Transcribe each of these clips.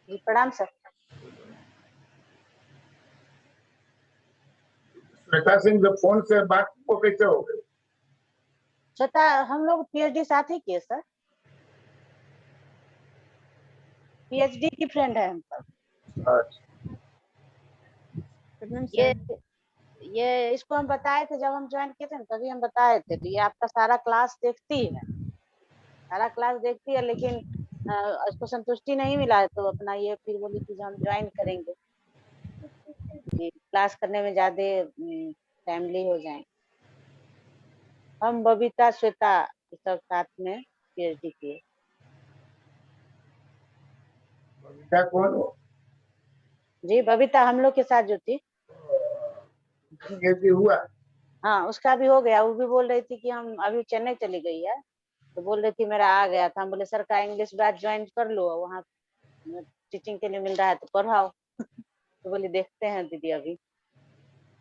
जी प्रणाम सर। श्वेता सिंह जब फोन से बात को कैसे हो गई? श्वेता, हम लोग पीएचडी साथ ही किए सर। पीएचडी की फ्रेंड है हम सब। अच्छा, ये ये इसको हम बताए थे जब हम ज्वाइन किए थे ना, तभी हम बताए थे। तो ये आपका सारा क्लास देखती है, सारा क्लास देखती है, लेकिन इसको संतुष्टि नहीं मिला है, तो अपना ये फिर बोली कि जो हम ज्वाइन करेंगे, कि क्लास करने में ज्यादा टाइमली हो जाए। हम बबीता श्वेता सब साथ में पीएचडी किए। बबीता कौन हो? जी बबीता हम लोग के साथ जो थी। पीएचडी हुआ? हाँ उसका भी हो गया। वो भी बोल रही थी कि हम अभी चेन्नई चली गई है, तो बोल रही थी मेरा आ गया था। हम बोले सर का इंग्लिश बैच ज्वाइन कर लो, वहाँ टीचिंग के लिए मिल रहा है तो पढ़ाओ। तो बोली देखते हैं दीदी अभी।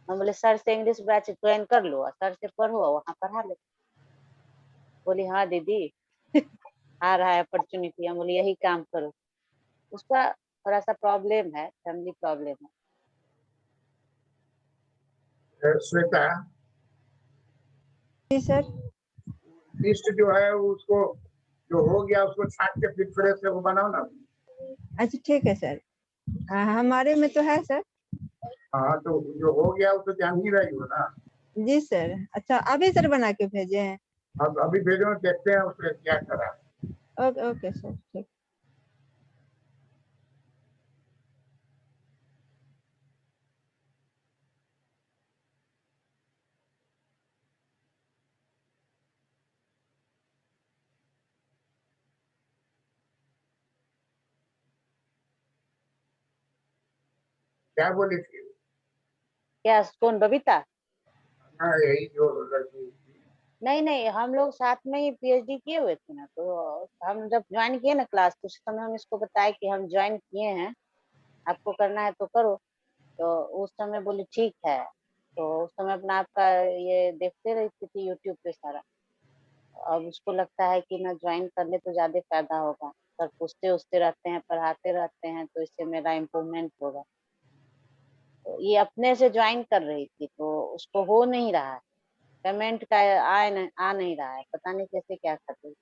हम बोले सर से इंग्लिश बैच ज्वाइन कर लो और सर से पढ़ो, वहाँ पढ़ा लो। बोली हाँ दीदी आ रहा है अपॉर्चुनिटी। हम बोले यही काम करो। उसका थोड़ा सा प्रॉब्लम है, फैमिली प्रॉब्लम है। श्वेता, जी सर। लिस्ट जो है उसको जो हो गया उसको छाट के फिर फ्रेश से वो बनाओ ना। अच्छा ठीक है सर। हमारे में तो है सर। हाँ तो जो हो गया वो तो जान ही रही हो ना। जी सर। अच्छा अभी सर बना के भेजे हैं। अब अभी भेजो, देखते हैं उसमें क्या करा। ओके ओके सर ठीक। क्या बोली थी? क्या कौन बबीता? हाँ यही जो लड़की थी। नहीं नहीं, हम लोग साथ में ही पीएचडी किए हुए थे ना। तो हम जब ज्वाइन किए ना क्लास, तो उस समय हम इसको बताए कि हम ज्वाइन किए हैं, आपको करना है तो करो। तो उस समय बोली ठीक है। तो उस समय अपना आपका ये देखते रहती थी यूट्यूब पे सारा। अब उसको लगता है कि ना ज्वाइन कर ले तो ज्यादा फायदा होगा। सर पूछते उछते रहते हैं, पढ़ाते रहते हैं, तो इससे मेरा इम्प्रूवमेंट होगा। तो ये अपने से ज्वाइन कर रही थी, तो उसको हो नहीं रहा है। पेमेंट का आ नहीं रहा है, पता नहीं कैसे क्या कर रही।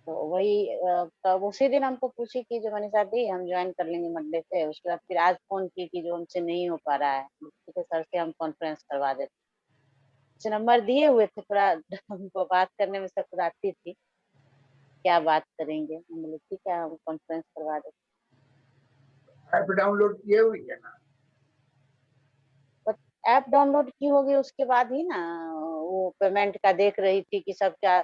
तो वही तब उसी दिन हमको पूछी कि जो मनीषा दी हम ज्वाइन कर लेंगे मंडे से। उसके बाद फिर आज फोन की कि जो हमसे नहीं हो पा रहा है, ठीक है सर से हम कॉन्फ्रेंस करवा देते। कुछ नंबर दिए हुए थे, थोड़ा हमको बात करने में सकराती थी, क्या बात करेंगे। हम बोले ठीक है हम कॉन्फ्रेंस करवा देते। ऐप डाउनलोड किए हुई है ना? बट ऐप डाउनलोड की होगी उसके बाद ही ना वो पेमेंट का देख रही थी कि सबका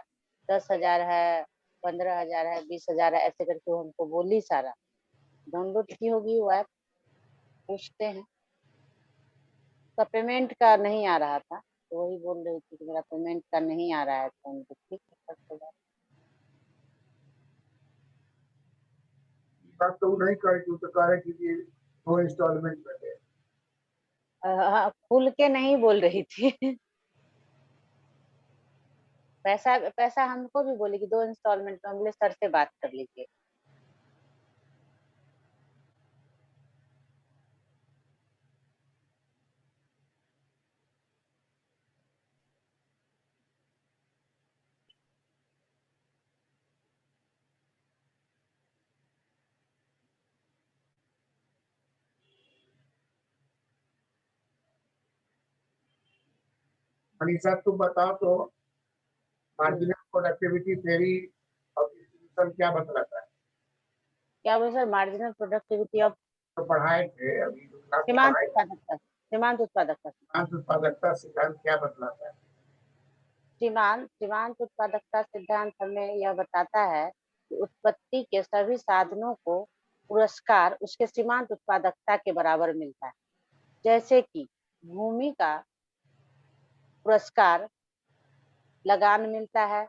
10,000 है, 15,000 है, 20,000 है, ऐसे करके वो हमको बोली सारा। डाउनलोड की होगी वो ऐप, पूछते हैं। तो पेमेंट का नहीं आ रहा था, तो वही बोल रही थी कि मेरा पेमेंट का नहीं आ रहा है। तो हम ठीक है सर कोई बात ये बात तो वो नहीं करेगी, वो तो कह रहे कि ये 2 इंस्टॉलमेंट में दे। हाँ, खुल के नहीं बोल रही थी। पैसा पैसा हमको भी बोली कि 2 इंस्टॉलमेंट में। हम बोले सर से बात कर लीजिए। मनीषा तुम बताओ तो, मार्जिनल प्रोडक्टिविटी थ्योरी और डिस्ट्रीब्यूशन क्या बतलाता है? क्या बोले सर? मार्जिनल प्रोडक्टिविटी ऑफ तो पढ़ाए थे अभी जो क्लास में सीमांत पढ़ाए थे, उत्पादकता। सीमांत उत्पादकता। सीमांत उत्पादकता सिद्धांत क्या बतलाता है? सीमांत उत्पादकता सिद्धांत हमें यह बताता है कि उत्पत्ति के सभी साधनों को पुरस्कार उसके सीमांत उत्पादकता के बराबर मिलता है। जैसे कि भूमि का पुरस्कार लगान मिलता है,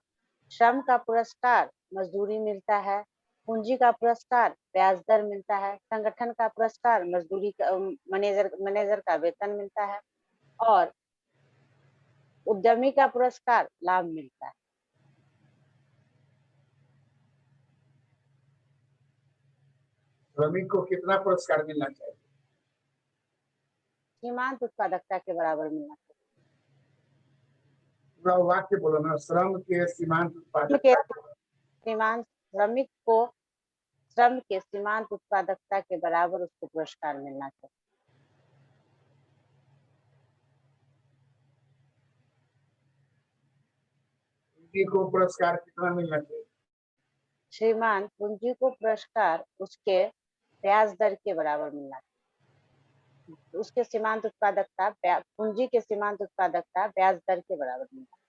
श्रम का पुरस्कार मजदूरी मिलता है, पूंजी का पुरस्कार ब्याज दर मिलता है, संगठन का पुरस्कार मजदूरी का मैनेजर का वेतन मिलता है, और उद्यमी का पुरस्कार लाभ मिलता है। श्रमिक को कितना पुरस्कार मिलना चाहिए? सीमांत उत्पादकता के बराबर मिलना चाहिए। पूरा वाक्य बोलो ना, श्रम के सीमांत श्रम उत्पादकता के सीमांत श्रमिक को श्रम के सीमांत उत्पादकता के बराबर उसको पुरस्कार मिलना चाहिए। पूंजी को पुरस्कार कितना मिलना चाहिए? श्रीमान पूंजी को पुरस्कार उसके ब्याज दर के बराबर मिलना चाहिए। उसके सीमांत उत्पादकता पूंजी के सीमांत उत्पादकता ब्याज दर के बराबर मिलना चाहिए।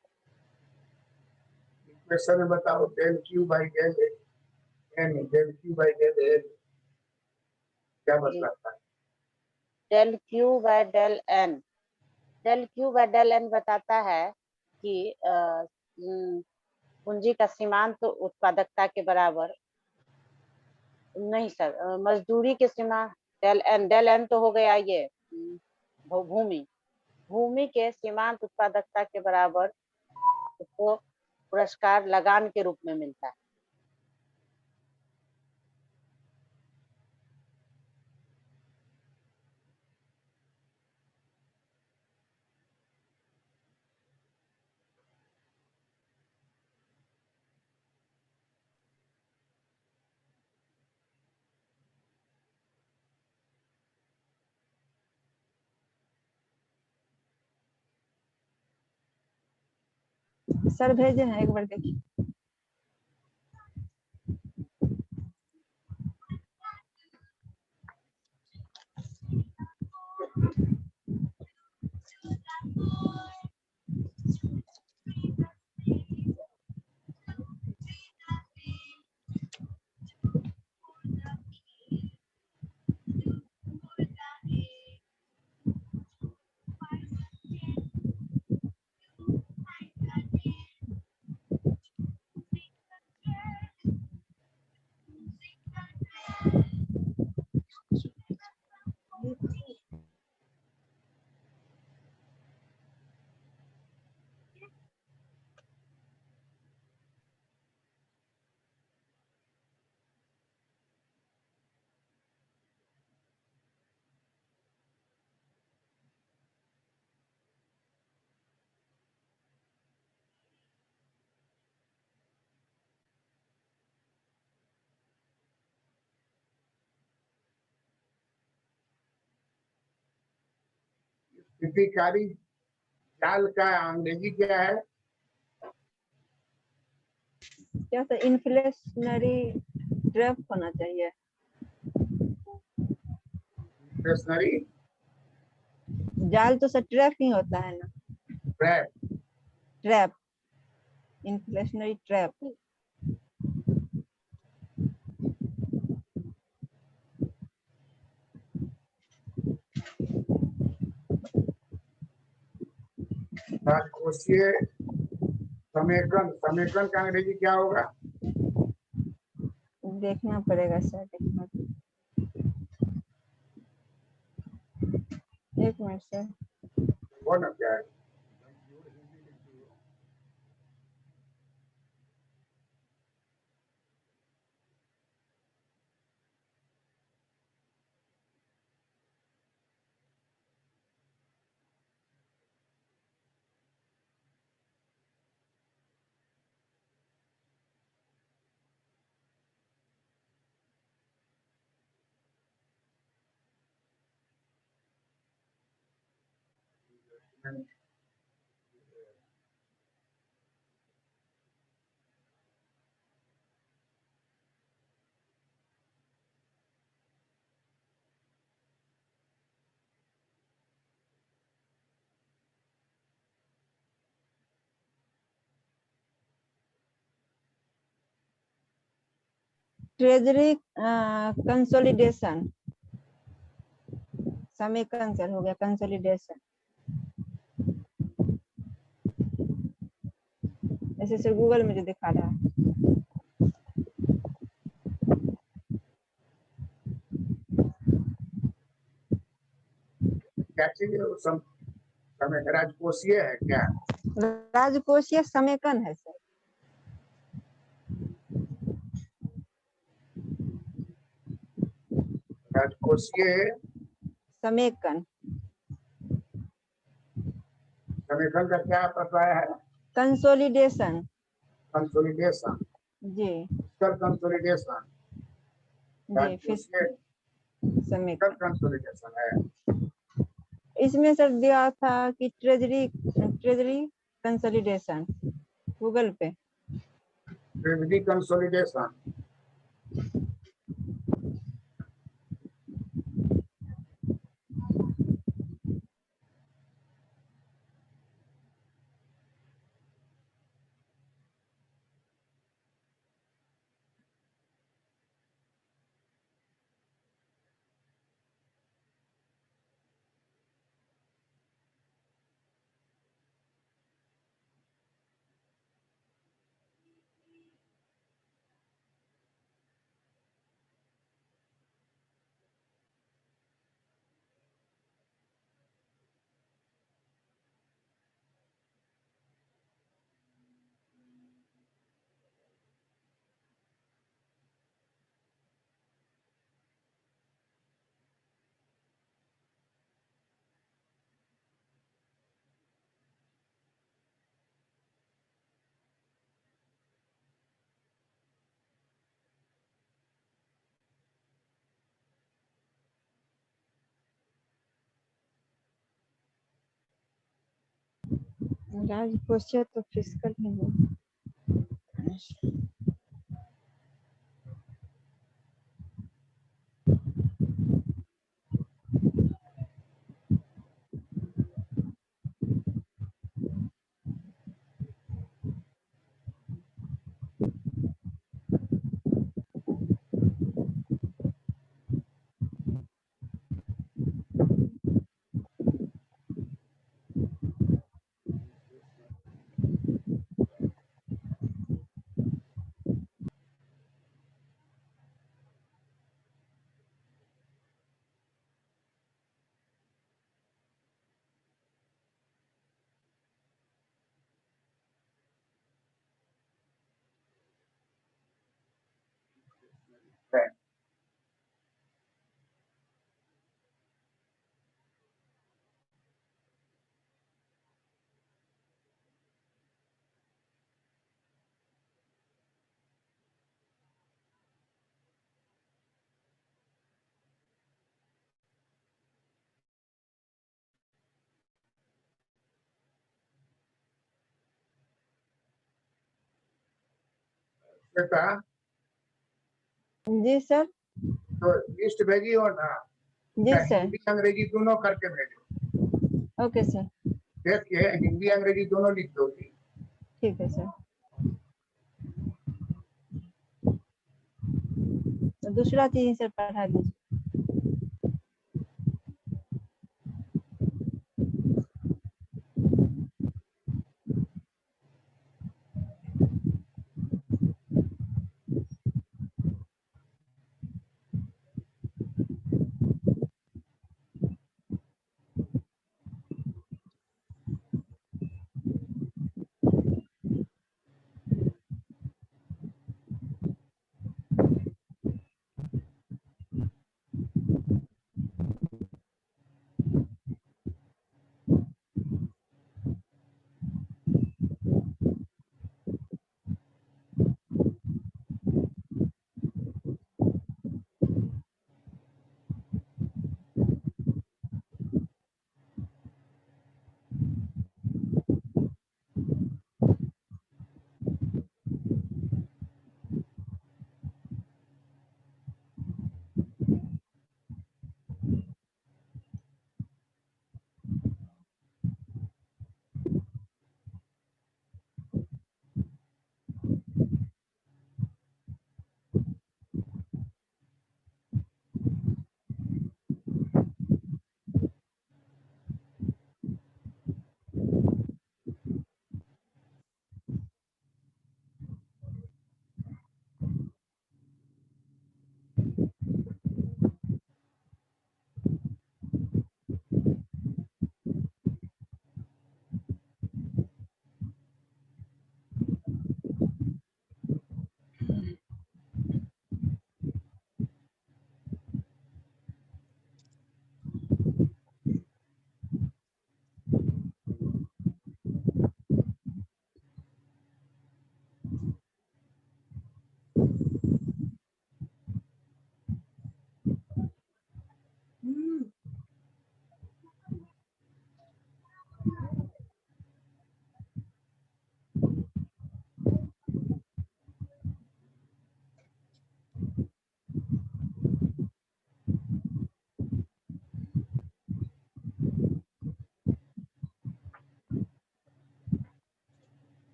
क्वेश्चन में बताओ, del Q by del N, del Q by del N क्या बतलाता है? Del Q by del N, del Q by del N बताता है कि पूंजी का सीमांत उत्पादकता के बराबर नहीं सर, मजदूरी के सीमा डेल एन तो हो गया ये भूमि भूमि के सीमांत उत्पादकता के बराबर उसको पुरस्कार लगान के रूप में मिलता है। सर भेजे हैं, एक बार देखिए। स्थितिकारी जाल का अंग्रेजी क्या है? क्या सर, इन्फ्लेशनरी ट्रैप होना चाहिए। स्टेशनरी जाल तो सर ट्रैप ही होता है ना, ट्रैप। Trap, inflationary trap. राजकोषीय समेकन, समेकन का अंग्रेजी क्या होगा? देखना पड़ेगा सर, देखना। एक मिनट सर। वो ना क्या है? ट्रेजरी कंसोलिडेशन, समेकन सर हो गया कंसोलिडेशन। ऐसे सर गूगल में जो दिखा रहा है। क्या चीज है? समय राजकोषीय है क्या? राजकोषीय समेकन है सर। कोशीय समेकन। समेकन का क्या प्रत्यय है? कंसोलिडेशन। कंसोलिडेशन। जी कंसोलिडेशन। जी, फिर समेकन। कंसोलिडेशन है। इसमें सर दिया था कि ट्रेजरी कंसोलिडेशन गूगल पे। Treasury consolidation. राज क्वेश्चन तो फिजिकल में है। है। श्वेता, जी सर। तो लिस्ट भेजी हो ना? जी सर। हिंदी अंग्रेजी दोनों करके भेजो। Okay sir. देख के हिंदी अंग्रेजी दोनों लिख दोगी। ठीक है सर। तो दूसरा चीज सर पढ़ा दीजिए।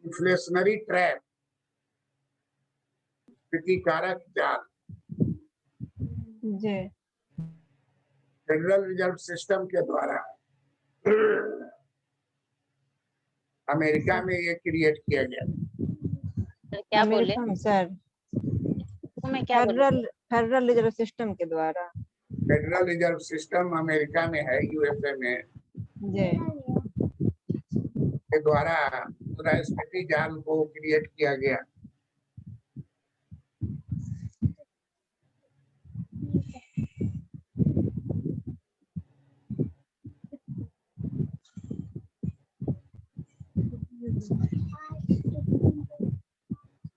इन्फ्लेशनरी ट्रैप, स्फीतिकारक जाल, जी फेडरल रिजर्व सिस्टम के द्वारा अमेरिका में ये क्रिएट किया गया। सर क्या बोले? अमेरिका में सर, मैं क्या बोले? फेडरल रिजर्व सिस्टम के द्वारा। फेडरल रिजर्व सिस्टम अमेरिका में है, यूएसए में, जी के द्वारा मुद्रास्फीति जाल को क्रिएट किया गया।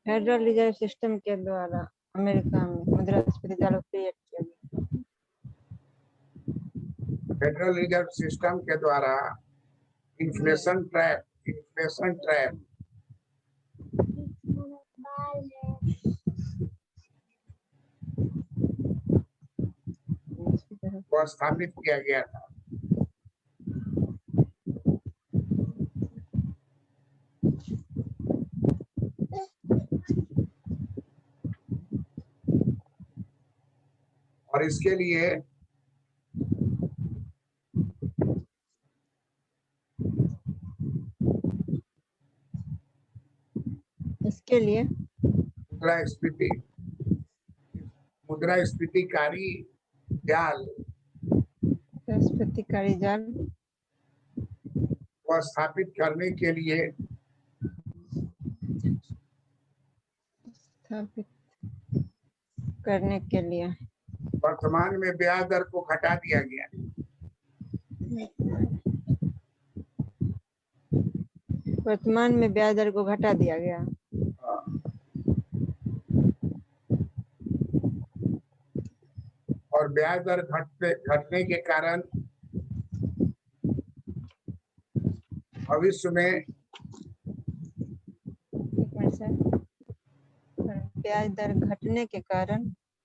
फेडरल रिजर्व सिस्टम के द्वारा अमेरिका में मुद्रास्फीति जाल क्रिएट किया गया। फेडरल रिजर्व सिस्टम के द्वारा इन्फ्लेशन ट्रैप को स्थापित किया गया था। और इसके लिए मुद्रास्फीतिकारी जाल को स्थापित करने के लिए वर्तमान में ब्याज दर को घटा दिया गया। वर्तमान में ब्याज दर को घटा दिया गया। और ब्याज दर घटने के कारण भविष्य में ब्याज दर घटने के कारण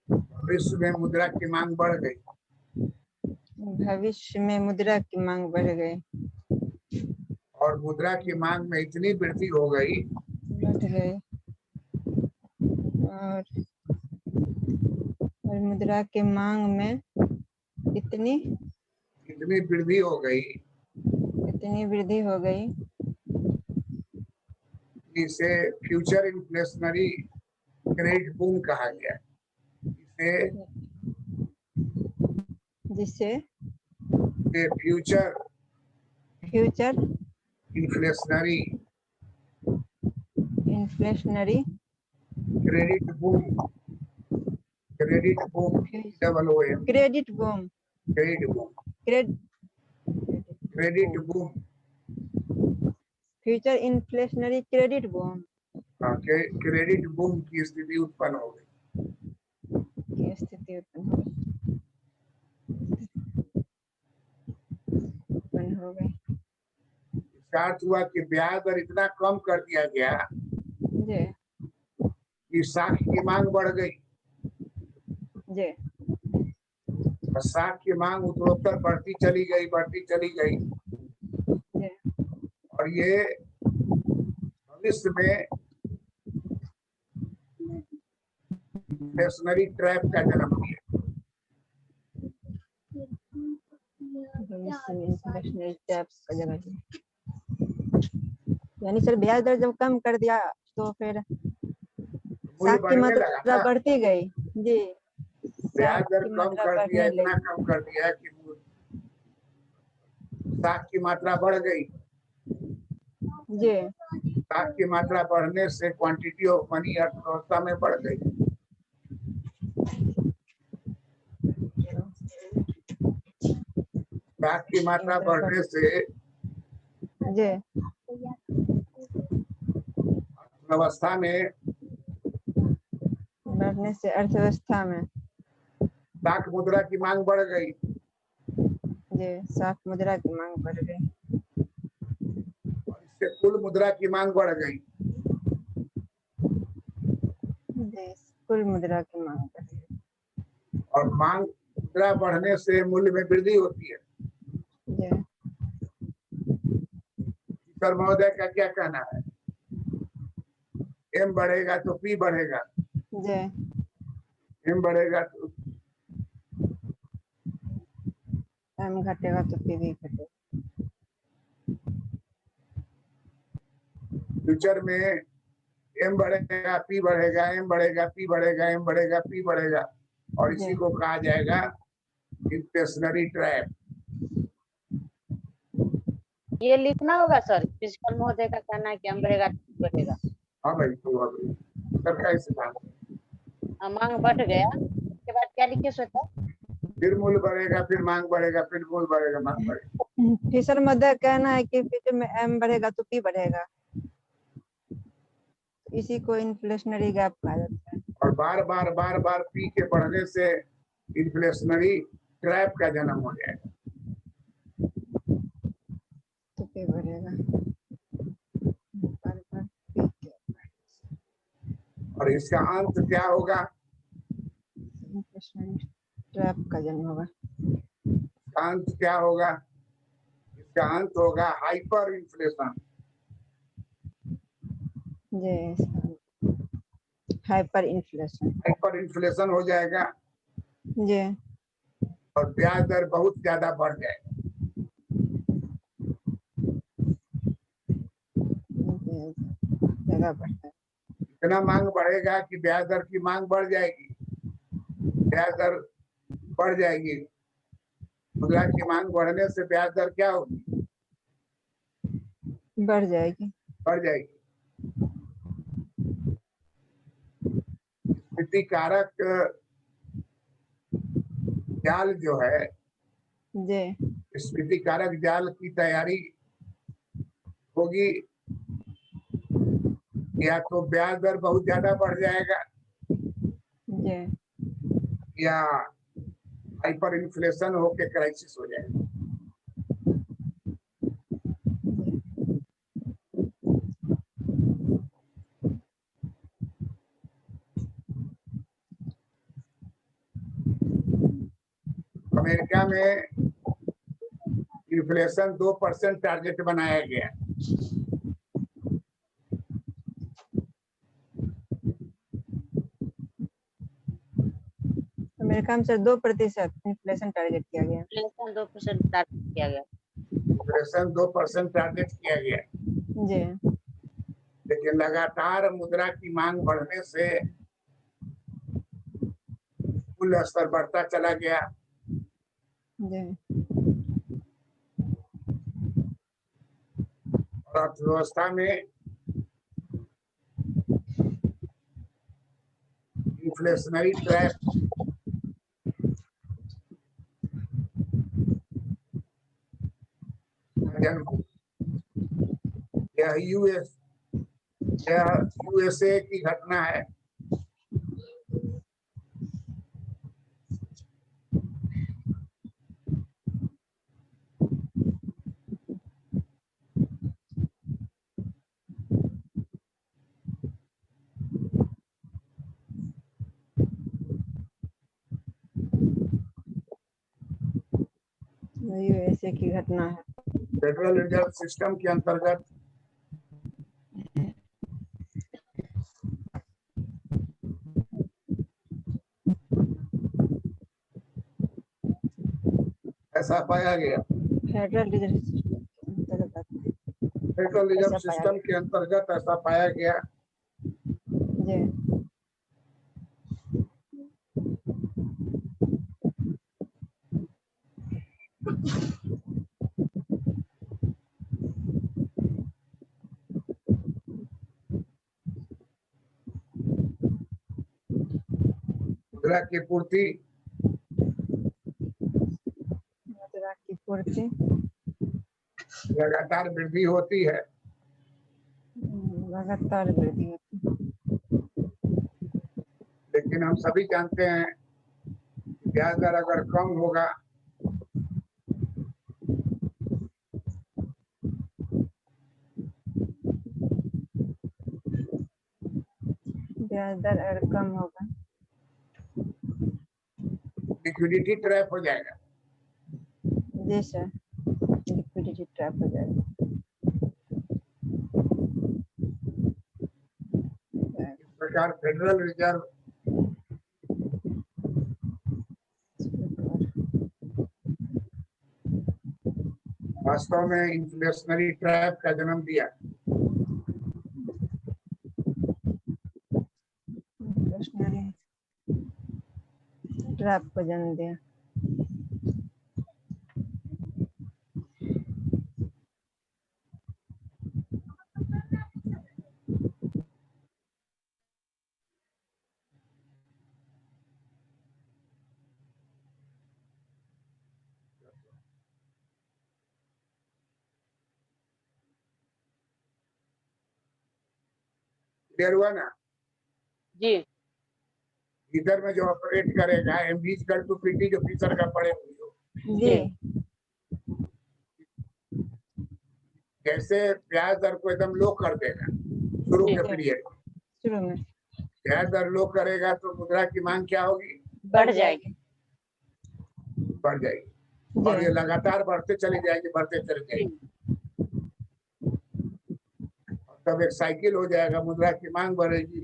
भविष्य में मुद्रा की मांग बढ़ गई। और मुद्रा की मांग में इतनी वृद्धि हो गई और मुद्रा के मांग में इतनी वृद्धि हो गई इसे फ्यूचर इन्फ्लेशनरी क्रेडिट बूम कहा गया। जिसे future inflationary credit boom future inflationary credit boom credit boom की स्थिति उत्पन्न हो गई। इसका अर्थ हुआ कि ब्याज दर इतना कम कर दिया गया कि साख की मांग बढ़ गई। साख की मांग उत्तरोत्तर बढ़ती चली गई और ये भविष्य में इन्फ्लेशनरी ट्रैप का जन्म दिया। यानी सर ब्याज दर जब कम कर दिया तो फिर साख की मात्रा बढ़ती गई। जी ब्याज दर कम कर दिया, इतना कम कर दिया कि साख की मात्रा बढ़ गई। जी साख की मात्रा बढ़ने से क्वांटिटी ऑफ मनी अर्थव्यवस्था में बढ़ गई। साख की मात्रा बढ़ने से अर्थव्यवस्था में साख मुद्रा की मांग बढ़ गई। साख मुद्रा की मांग बढ़ गई और इससे कुल मुद्रा की मांग बढ़ गई। कुल मुद्रा की मांग बढ़ गई। और मांग मुद्रा बढ़ने से मूल्य में वृद्धि होती है। सर महोदय का क्या कहना है? एम बढ़ेगा तो पी बढ़ेगा, जी एम बढ़ेगा तो एम घटेगा तो पी भी घटेगा। फ्यूचर में एम बढ़ेगा पी बढ़ेगा, एम बढ़ेगा पी बढ़ेगा, एम बढ़ेगा पी बढ़ेगा, और इसी जी को कहा जाएगा इन्फ्लेशनरी ट्रैप। ये लिखना होगा सर, प्रिंसिपल महोदय का कहना है कि हम बढ़ेगा तो बढ़ेगा। हाँ भाई, तो अब सरकारी सिद्धांत, मांग बढ़ गया, उसके बाद क्या लिखे श्वेता? फिर मूल्य बढ़ेगा, फिर मांग बढ़ेगा, फिर मूल्य बढ़ेगा, मांग बढ़ेगा। फिशर मदर कहना है कि फ्यूचर में एम बढ़ेगा तो पी बढ़ेगा, इसी को इन्फ्लेशनरी गैप कहा जाता है। और बार बार बार बार पी के बढ़ने से इन्फ्लेशनरी ट्रैप का जन्म हो जाएगा। तो पी बढ़ेगा बार बार पी के, और इसका अंत क्या होगा? इन्फ्लेशनरी ट्रैप का जन्म होगा। अंत क्या होगा? इसका अंत होगा हाइपर इन्फ्लेशन। जी हाइपर इन्फ्लेशन। हाइपर इन्फ्लेशन हो जाएगा जी और ब्याज दर बहुत ज्यादा बढ़ जाएगा। ज्यादा बढ़ता है। इतना मांग बढ़ेगा कि ब्याज दर की मांग बढ़ जाएगी, ब्याज दर बढ़ जाएगी। मुद्रा की मांग बढ़ने से ब्याज दर क्या होगी? बढ़ जाएगी। बढ़ जाएगी। स्फीति कारक जाल जो है, जी स्फीति कारक जाल की तैयारी होगी, या तो ब्याज दर बहुत ज्यादा बढ़ जाएगा, जी या हाइपर इन्फ्लेशन होके क्राइसिस हो जाएगा। अमेरिका में इन्फ्लेशन 2% टारगेट बनाया गया। अमेरिका में सर 2% इन्फ्लेशन टारगेट किया गया। इन्फ्लेशन 2% टारगेट किया गया। इन्फ्लेशन 2% टारगेट किया गया, जी लेकिन लगातार मुद्रा की मांग बढ़ने से मूल्य स्तर बढ़ता चला गया। जी और अर्थव्यवस्था में इन्फ्लेशनरी ट्रैप जन्म हुआ। यह यूएसए की घटना है। यूएसए की घटना है। फेडरल रिजर्व सिस्टम के अंतर्गत ऐसा पाया गया, फेडरल रिजर्व सिस्टम के अंतर्गत फेडरल रिजर्व ऐसा पाया सिस्टम के अंतर्गत ऐसा पाया गया जी मुद्रा की पूर्ति मुद्रा की पूर्ति लगातार वृद्धि होती है, लगातार वृद्धि होती है। लेकिन हम सभी जानते हैं कि ब्याज दर अगर कम होगा ब्याज दर अगर कम होगा लिक्विडिटी ट्रैप हो जाएगा। जी सर लिक्विडिटी ट्रैप हो जाएगा। प्रकार फेडरल रिजर्व वास्तव में इन्फ्लेशनरी ट्रैप का जन्म दिया। ट्रैप को जन्म दिया। क्लियर हुआ ना? जी इधर में जो ऑपरेट करेगा एमडी इक्वल टू पीटी जो फीचर का पड़े हुए हो। जी जैसे ब्याज दर को एकदम लो कर देगा शुरू के पीरियड में, शुरू में ब्याज दर लो करेगा तो मुद्रा की मांग क्या होगी? बढ़ जाएगी। बढ़ जाएगी और ये लगातार बढ़ते चली जाएगी, बढ़ते चली जाएगी। तब एक साइकिल हो जाएगा, मुद्रा की मांग बढ़ेगी,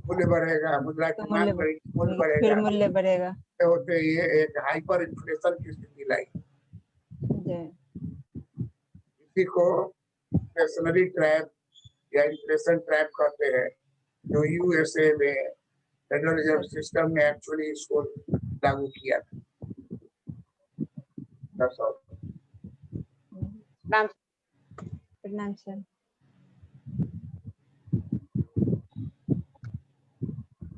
मूल्य बढ़ेगा, मुद्रा की मांग बढ़ेगी, मूल्य फिर बढ़ेगा, मूल्य बढ़ेगा। होते ये एक हाइपर इन्फ्लेशन की स्थिति लाई। इसी को इन्फ्लेशनरी ट्रैप या इन्फ्लेशन ट्रैप कहते हैं, जो यूएसए में फेडरल रिजर्व सिस्टम ने एक्चुअली इसको लागू किया था। प्रणाम सर।